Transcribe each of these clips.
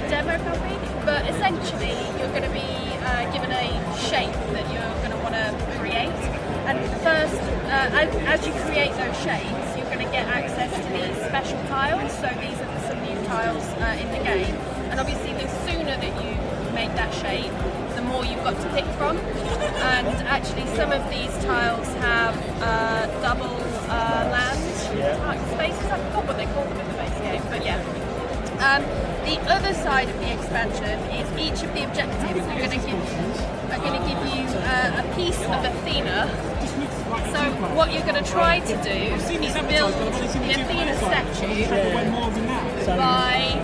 demo copy, but essentially you're going to be given a shape that you're going to want to create. And first, as you create those shapes, you're going to get access to these special tiles. So these are some new tiles in the game. And obviously, the sooner that you make that shape, the more you've got to pick from. And actually, some of these tiles have double land spaces. I forgot what they call them in the base game, but yeah. The other side of the expansion is each of the objectives are going to give you a piece of Athena. So what you're going to try to do is build the Athena statue by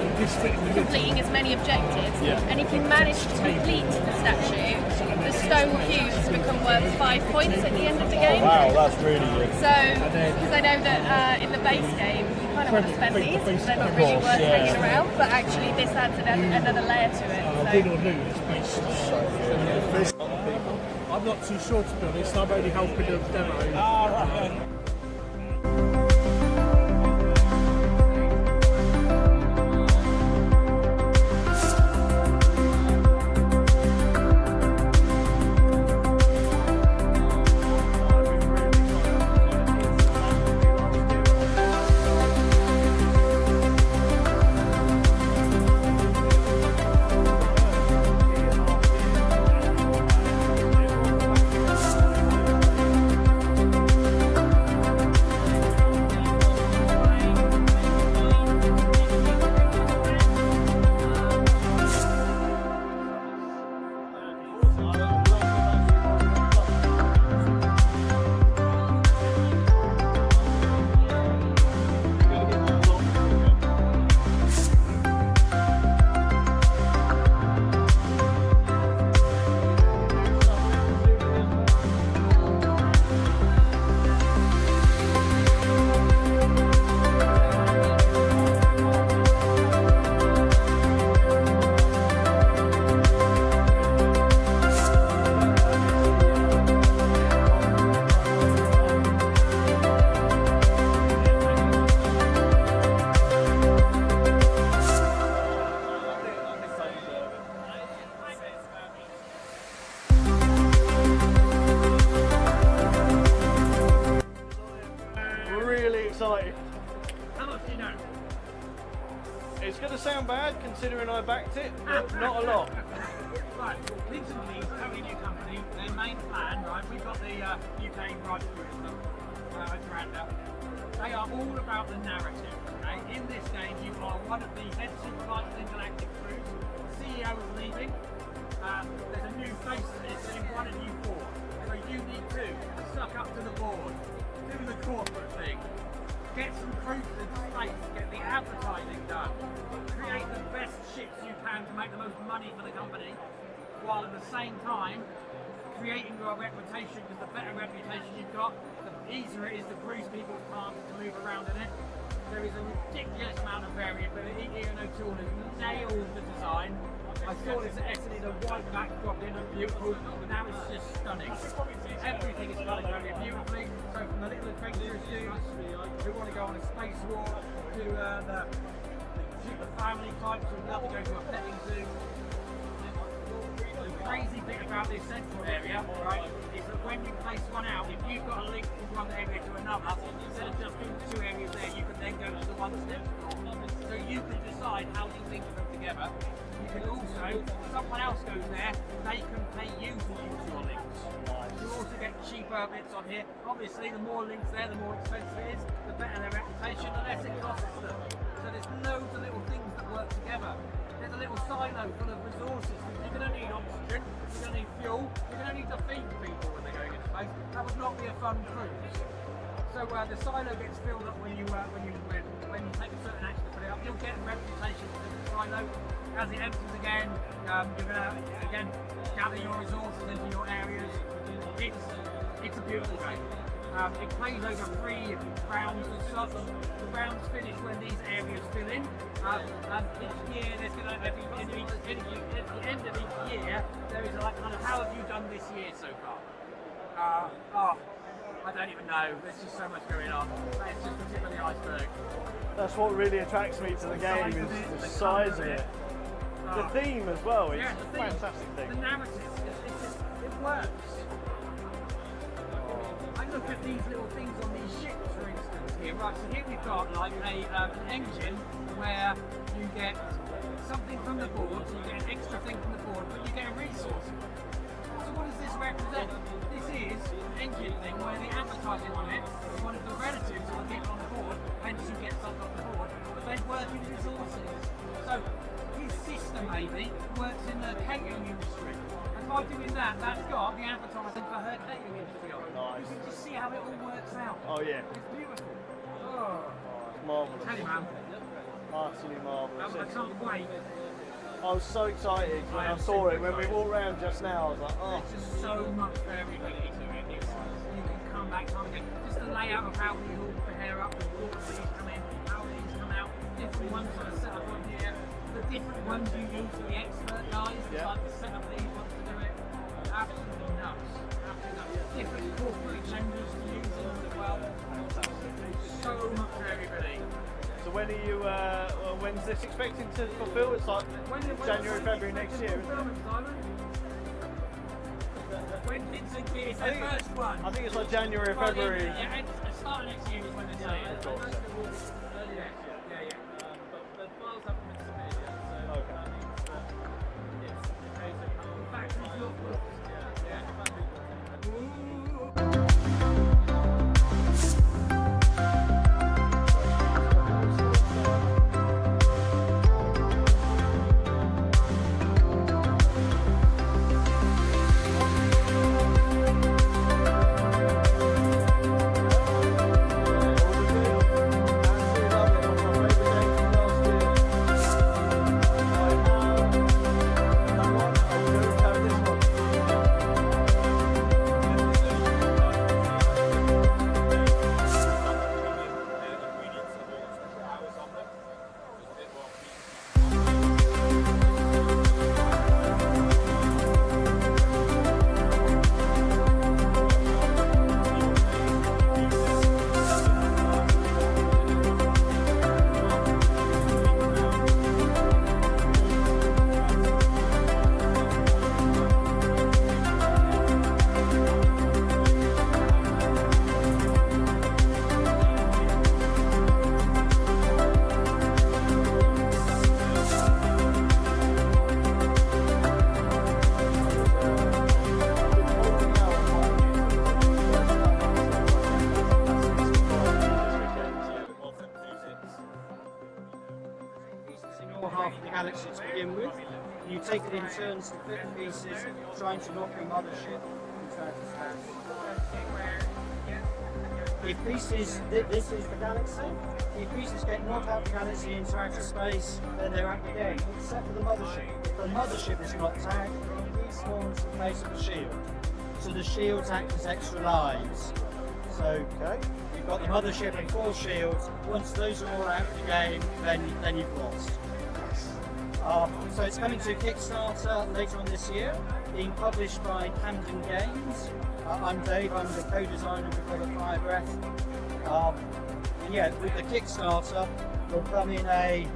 completing as many objectives. And if you manage to complete the statue, the stone cubes become worth 5 points at the end of the game. Wow, that's really good. So, because I know that in the base game, you kind of want to spend these, because they're not really worth hanging around, but actually this adds another layer to it. I'm not too sure, to be honest. I'm only helping them demo. It's going to sound bad considering I backed it, but not a lot. Right, Linton Lee's a totally new company. Their main plan, right, we've got the UK right tourism, Miranda. They are all about the narrative. Okay? In this game, you are one of the head supervisors in Galactic Cruise. The CEO is leaving. There's a new face to this, and one of you four. So you need to suck up to the board, do the corporate thing, get some proofs in space, get the advertising done, create the best ships you can to make the most money for the company, while at the same time creating your reputation, because the better reputation you've got, the easier it is to bruise people's palms to move around in it. There is a ridiculous amount of variability. Ian O'Toole has nailed the design. I saw this at Essen, the white backdrop in and beautiful, but now it's just stunning. Everything is done very beautifully. So from the little adventurous dudes who want to go on a spacewalk to the family types who love to go to a petting zoo. The crazy bit about this central area, right, is that when you place one out, if you've got a link from one area to another, instead of just doing the two areas there, you can then go to the one step. So you can decide how you link them together. You can also, if someone else goes there, they can pay you to use your links. You also get cheaper bits on here. Obviously, the more links there, the more expensive it is, the better their reputation, the less it costs them. So there's loads of little things that work together. There's a little silo full of resources. You're going to need oxygen, you're going to need fuel, you're going to need to feed people when they're going into space. That would not be a fun cruise. So the silo gets filled up when you take a certain action to put it up. You'll get a reputation for the silo. As it empties again, you're going to again gather your resources into your areas. It's a beautiful game. It plays over 3 rounds and such. The rounds finish when these areas fill in. And each year, there's going to at the end of each year, there is like kind of how have you done this year so far? I don't even know. There's just so much going on. It's just the tip of the iceberg. That's what really attracts me to the game, is the size of it. The theme as well is Yeah, a the theme. fantastic The thing. narrative, it works. I look at these little things on these ships, for instance, here. Right, so here we've got like an engine where you get something from the board, so you get an extra thing from the board, but you get a resource. So what does this represent? This is an engine thing where the advertising on it is one of the relatives of the people on the board, hence you get something on the board, but they work in resources. So his sister maybe works in the catering industry. And by doing that, that's got the advertising for her catering industry on. Nice. You can just see how it all works out. Oh yeah, It's beautiful. Oh, it's marvellous. tell you man, Absolutely marvellous. I can't wait. I was so excited when I saw it. When we walked around just now, I was like, oh. There's just so much variability to it. You can come back time again. Just the layout of how these all pair up, the water these come in, how these come out, different ones that are set up on here, the different ones you use for the expert guys, like the set up these ones to do it. Absolutely nuts. Absolutely nuts. Different corporate genders to use them as well. So much variability. So when are you? When's this expecting to fulfil? It's like January, February next year. Isn't it? When it's the first one. I think it's like January, February. Yeah, it's start of next year is when they say it. But files haven't been submitted yet, so Okay. that means that it's a case of how Factory's your fault. In your half of the galaxy to begin with. You take it in turns to fit the pieces, trying to knock your mothership into outer space. If pieces, this is the galaxy. If pieces get knocked out of the galaxy into outer space, then they're out again, except for the mothership. If the mothership is knocked out, it respawns in place of the shield. So the shields act as extra lives. So you've got the mothership and 4 shields. Once those are all out of the game, then you've lost. So it's coming to Kickstarter later on this year, being published by Camden Games. I'm Dave, I'm the co-designer of the Fire Breath. And yeah, with the Kickstarter, will come in a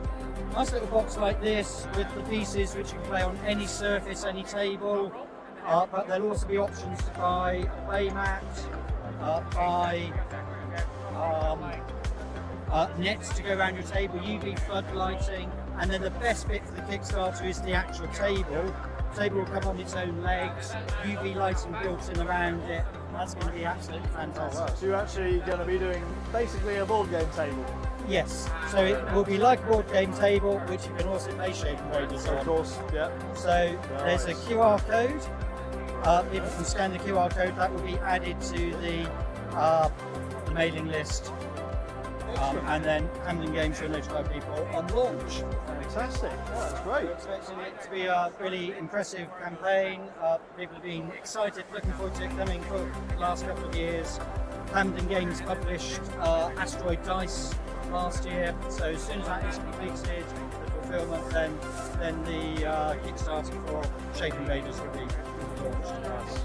nice little box like this with the pieces which you can play on any surface, any table. But there'll also be options to buy a playmat, buy nets to go around your table, UV floodlighting, and then the best bit for the Kickstarter is the actual table. The table will come on its own legs, UV lighting built in around it. That's going to be absolutely fantastic. So you're actually going to be doing basically a board game table. Yes, so it will be like a board game table, which you can also play Shaken Raiders on. Of course, yeah. So there's a QR code. If you can scan the QR code, that will be added to the mailing list. And then Camden Games will notify people on launch. Fantastic. Oh, that's great. We're expecting it to be a really impressive campaign. People have been excited, looking forward to it coming for the last couple of years. Camden Games published Asteroid Dice last year, so as soon as that is completed, the fulfillment, then the Kickstarter for Shaken Raiders will be launched.